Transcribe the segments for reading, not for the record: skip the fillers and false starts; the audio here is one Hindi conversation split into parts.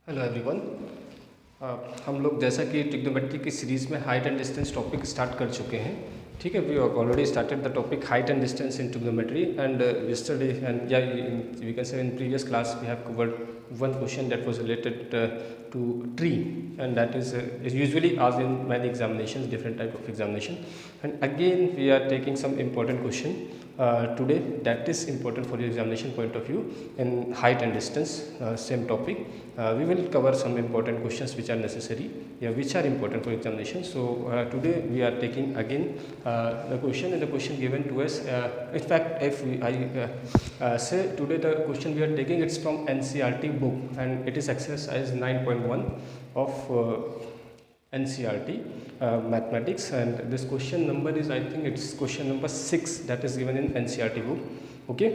Hello everyone. हम लोग जैसा कि ट्रिग्नोमेट्री की सीरीज़ में height and distance topic start कर चुके हैं। ठीक है, we already started the topic height and distance in trigonometry and yesterday and yeah we can say in previous class we have covered one question that was related to tree, and that is usually asked in many examinations, different type of examination, and again we are taking some important question today that is important for your examination point of view in height and distance, same topic. We will cover some important questions which are necessary, which are important for examination. So today we are taking again the question, and the question given to us, in fact if I say today the question we are taking, it's from NCERT book and it is exercise 9.1 of NCERT mathematics, and this question number is, I think it's question number 6 that is given in NCERT book. Okay,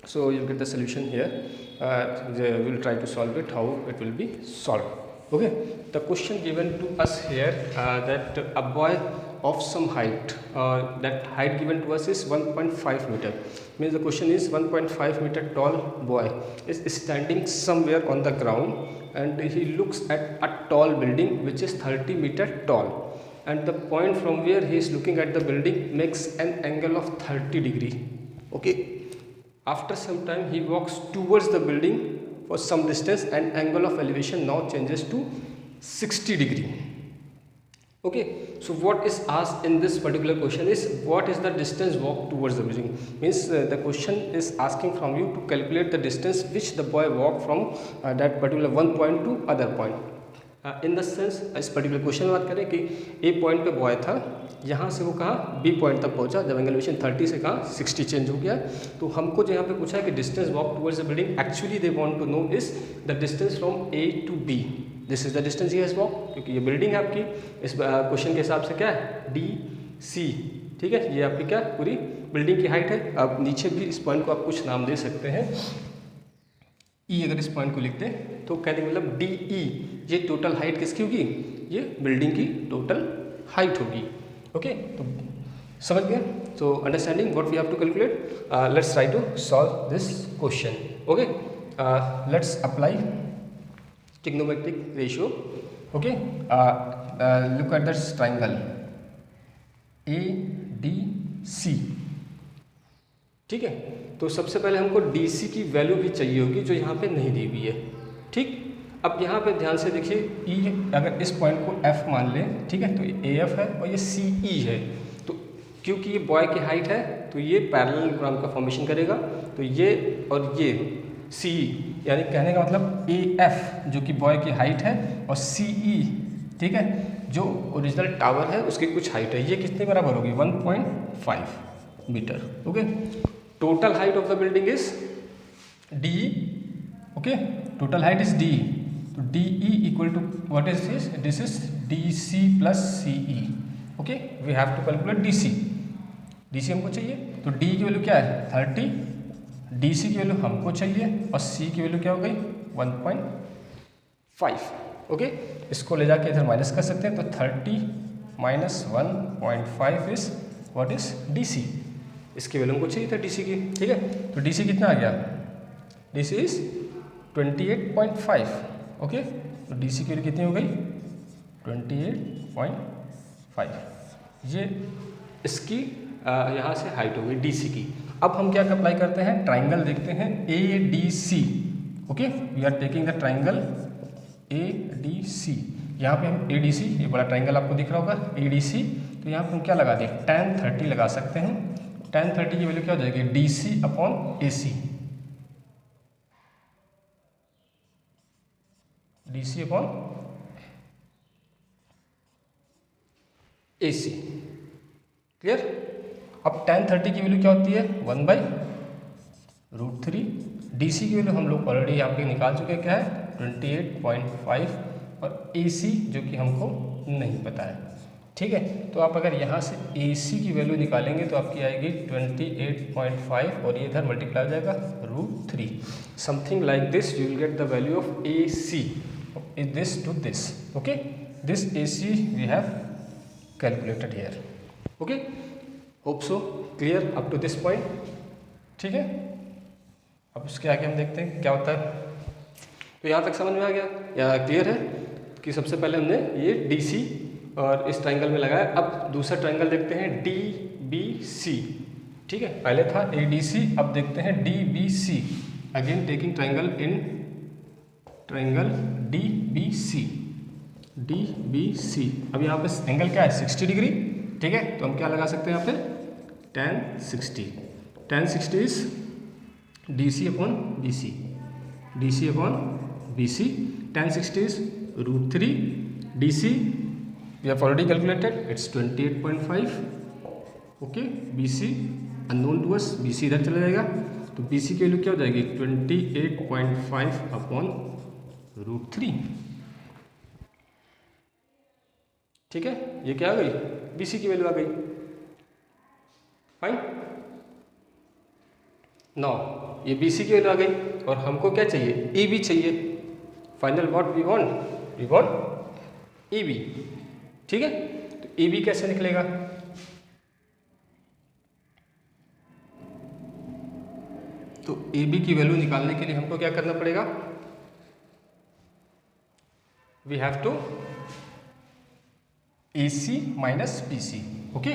so you get the solution here. We will try to solve it, how it will be solved. Okay, the question given to us here, that a boy of some height, that height given to us is 1.5 meter, means the question is 1.5 meter tall boy is standing somewhere on the ground and he looks at a tall building which is 30 meter tall, and the point from where he is looking at the building makes an angle of 30 degree. Okay, after some time he walks towards the building for some distance and angle of elevation now changes to 60 degree. Okay, so what is asked in this particular question is what is the distance walk towards the building, means the question is asking from you to calculate the distance which the boy walked from that particular one point to other point. In the sense इस पर्टिकुलर क्वेश्चन में बात करें कि ए पॉइंट पे बॉय था, यहाँ से वो कहाँ बी पॉइंट तक पहुँचा, जब एंगुलेशन 30 से कहाँ 60 चेंज हो गया। तो हमको जो यहाँ पे पूछा है कि distance walk towards the building, actually they want to know is the distance from A to B. This is the distance he has walk, क्योंकि ये बिल्डिंग है आपकी, इस क्वेश्चन के हिसाब से क्या है डी सी। ठीक है, ये आपकी क्या पूरी बिल्डिंग की हाइट है। अब नीचे भी इस पॉइंट को आप कुछ नाम दे सकते हैं, ई अगर इस पॉइंट को लिखते हैं तो कहने का मतलब डी ई, ये टोटल हाइट किसकी होगी, ये बिल्डिंग की टोटल हाइट होगी। ओके, तो समझ गए। तो understanding what we have to calculate, let's try to solve this question. Okay, let's apply trigonometric ratio. Okay, look at this triangle A D C. ठीक है, तो सबसे पहले हमको DC की वैल्यू भी चाहिए होगी जो यहाँ पे नहीं दी हुई है। ठीक, अब यहाँ पे ध्यान से देखिए, E अगर इस पॉइंट को F मान लें, ठीक है, तो ये AF है और ये CE है। तो क्योंकि ये बॉय की हाइट है तो ये पैरेललोग्राम का फॉर्मेशन करेगा, तो ये और ये CE, यानी कहने का मतलब AF जो कि बॉय की हाइट है और CE, ठीक है, जो ओरिजिनल टावर है उसकी कुछ हाइट है, ये कितने बराबर होगी 1.5 मीटर। Okay, total height of the building is DE. Okay, total height is DE. So DE equal to what is this? This is DC plus CE. Okay, we have to calculate DC. DC हमको चाहिए, तो D की वैल्यू क्या है 30, DC की वैल्यू हमको चाहिए और C की वैल्यू क्या हो गई 1.5। ओके, इसको ले जाके इधर माइनस कर सकते हैं, तो 30 minus 1.5 is what is DC। इसकी वैल्यू हमको चाहिए था DC की। ठीक है, तो DC कितना आ गया, DC इज 28.5। ओके, तो DC की वैल्यू कितनी हो गई 28.5, ये इसकी यहाँ से हाइट हो गई DC की। अब हम क्या अप्लाई करते हैं, ट्राइंगल देखते हैं ADC। Okay, we are taking the triangle ADC। यहाँ पे हम ADC, ये बड़ा ट्राइंगल आपको दिख रहा होगा ADC, तो यहाँ पे हम क्या लगा दें tan 30 लगा सकते हैं। tan 30 की वैल्यू क्या हो जाएगी DC upon AC, DC upon AC। Clear. अब tan 30 की वैल्यू क्या होती है 1/√3। DC की वैल्यू हम लोग ऑलरेडी यहाँ पे निकाल चुके हैं, क्या है 28.5, और AC जो कि हमको नहीं पता है। ठीक है, तो आप अगर यहाँ से AC की वैल्यू निकालेंगे तो आपकी आएगी 28.5 और ये इधर मल्टीप्लाई हो जाएगा √3, something like this. You will get the value of AC is this to this. Okay, this AC we have calculated here. Okay, hope so clear up to this point. ठीक है, अब उसके आगे हम देखते हैं क्या होता है। तो यहाँ तक समझ में आ गया या क्लियर है कि सबसे पहले हमने ये DC और इस ट्रायंगल में लगाया। अब दूसरा ट्रायंगल देखते हैं DBC, ठीक है, पहले था ADC, अब देखते हैं DBC। Again taking triangle in triangle DBC। अब यहाँ पे एंगल क्या है 60 डिग्री, ठीक है, तो हम क्या लगा सकते हैं यहाँ पे tan 60। tan 60 is DC upon BC, tan 60 is √3 DC, we have already calculated, it's 28.5, okay, BC unknown to us, BC इधर चला जाएगा, तो BC की वैल्यू क्या हो जाएगी 28.5 अपॉन √3, ठीक है, ये क्या आ गई BC की वैल्यू आ गई। फाइन, नाउ ये BC की वैल्यू आ गई और हमको क्या चाहिए EB चाहिए। Final what we want EB, ठीक है, तो EB कैसे निकलेगा, तो EB की वैल्यू निकालने के लिए हमको क्या करना पड़ेगा, we have to AC minus BC, okay.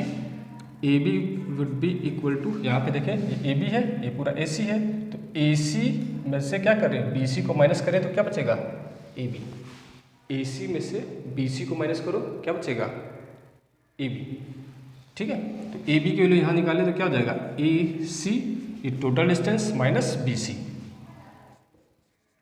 AB would be equal to, यहाँ पे देखें ये AB है, ये पूरा AC है, तो AC में से क्या करें BC को माइनस करें तो क्या बचेगा AB, AC में से BC को माइनस करो क्या बचेगा AB, ठीक है, तो AB की वैल्यू यहाँ निकालें तो क्या हो जाएगा AC, ये total distance minus BC।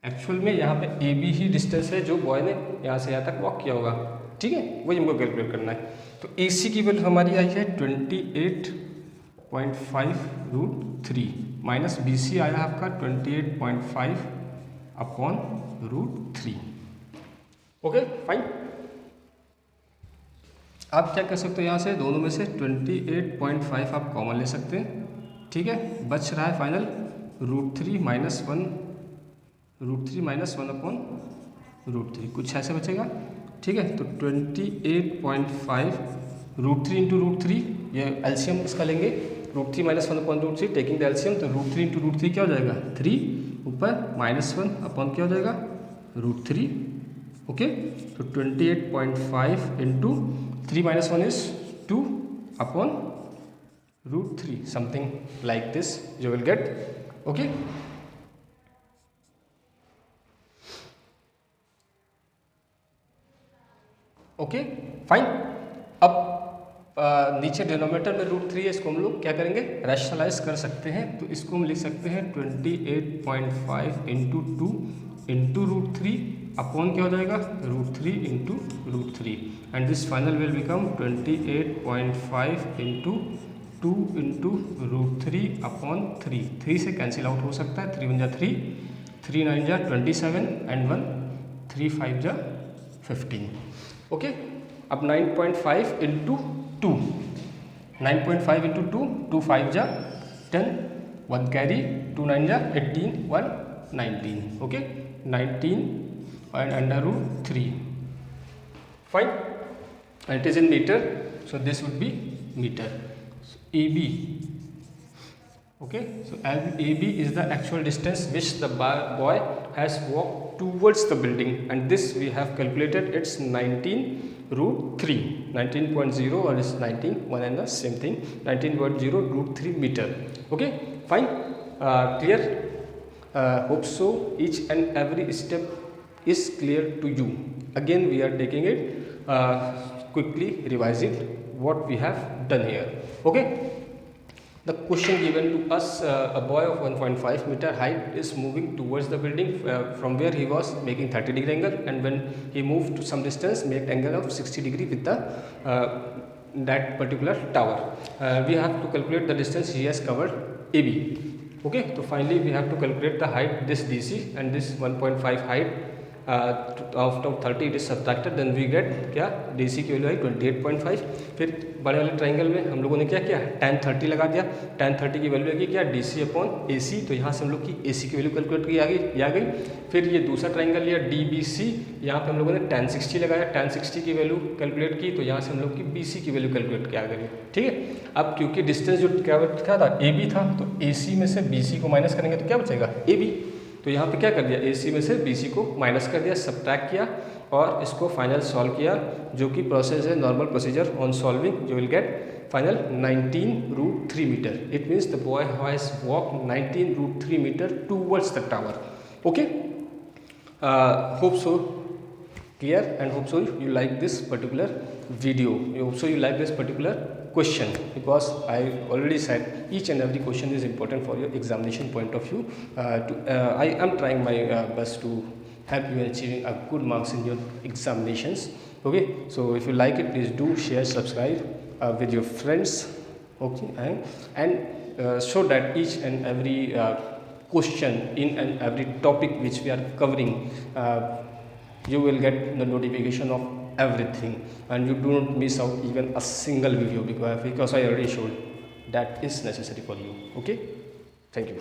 Actual में यहाँ पे AB ही डिस्टेंस है जो बॉय ने यहाँ से यहाँ तक वॉक किया होगा, ठीक है, वही हमको कैलकुलेट करना है। तो AC की वैल्यू हमारी आई है 28.5 √3 माइनस BC आया आपका 28.5 अपॉन √3, ओके फाइन। आप क्या कर सकते हो यहाँ से दोनों में से 28.5 आप कॉमन ले सकते हैं, ठीक है, बच रहा है फाइनल √3 माइनस 1 अपॉन √3, कुछ ऐसे बचेगा, ठीक है, तो 28.5 √3 इंटू √3, ये एलसीएम इसका लेंगे, √3 minus 1 upon √3 taking the LCM, तो √3 इंटू √3 क्या हो जाएगा 3, ऊपर -1 अपॉन क्या हो जाएगा √3, ओके, तो 28.5 into 3 minus 1 is 2 upon √3, something like this you will gate, okay. Okay fine, अब नीचे डिनोमिनेटर में √3 है, इसको हम लोग क्या करेंगे रैशनलाइज कर सकते हैं, तो इसको हम लिख सकते हैं 28.5 इंटू 2 इंटू √3 अपॉन क्या हो जाएगा √3 into √3, and this final will become 28.5 into 2 into √3 upon 3, 3 से कैंसिल आउट हो सकता है, 3 1 जा 3, 3 9 जा 27 एंड 1 3 5 जा 15, ओके। अब 9.5 इंटू 2, 9.5 इंटू 2, 2 5 जा 10, 1 कैरी, 2 9 जा 18, 1 19, okay, 19 and under √3, fine, and it is in meter, so this would be meter. So AB, okay, so AB is the actual distance which the boy has walked towards the building, and this we have calculated, it's 19√3, 19.0 or is 19, one and the same thing, 19.0 √3 meter, okay, fine, clear, hope so each and every step is clear to you. Again we are taking it, quickly revising what we have done here, okay. The question given to us, a boy of 1.5 meter height is moving towards the building from where he was making 30 degree angle, and when he moved to some distance made angle of 60 degree with the that particular tower. We have to calculate the distance he has covered AB, okay. So finally we have to calculate the height, this DC and this 1.5 height, out of 30 it is subtracted, then we get क्या DC की वैल्यू आई 28.5। फिर बड़े वाले ट्राइंगल में हम लोगों ने क्या किया tan 30 लगा दिया, tan 30 की वैल्यू आएगी क्या DC अपॉन AC, तो यहाँ से हम लोग की AC की वैल्यू कैलकुलेट की आ गई। फिर ये दूसरा ट्राइंगल लिया DBC, यहाँ पे हम लोगों ने tan 60 लगाया, tan 60 की वैल्यू कैलकुलेट की, तो यहाँ से हम लोग की BC की वैल्यू कैलकुलेट किया गई, ठीक है। अब क्योंकि डिस्टेंस जो क्या था AB था, तो AC में से BC को माइनस करेंगे तो क्या बचेगा AB, तो यहाँ पे क्या कर दिया, AC में से BC को माइनस कर दिया, सब्ट्रैक्ट किया और इसको फाइनल सॉल्व किया, जो कि प्रोसेस है normal procedure on solving. You will get final 19√3 metre. It means the boy has walk 19√3 metre towards the tower. Okay, hope so clear and hope so you like this particular video. Hope so you like this particular question, because I already said each and every question is important for your examination point of view. I am trying my best to help you in achieving a good marks in your examinations. Okay, so if you like it, please do share, subscribe with your friends. Okay, and so that each and every question in and every topic which we are covering, you will get the notification of everything, and you do not miss out even a single video, because I already showed that is necessary for you. Okay, thank you.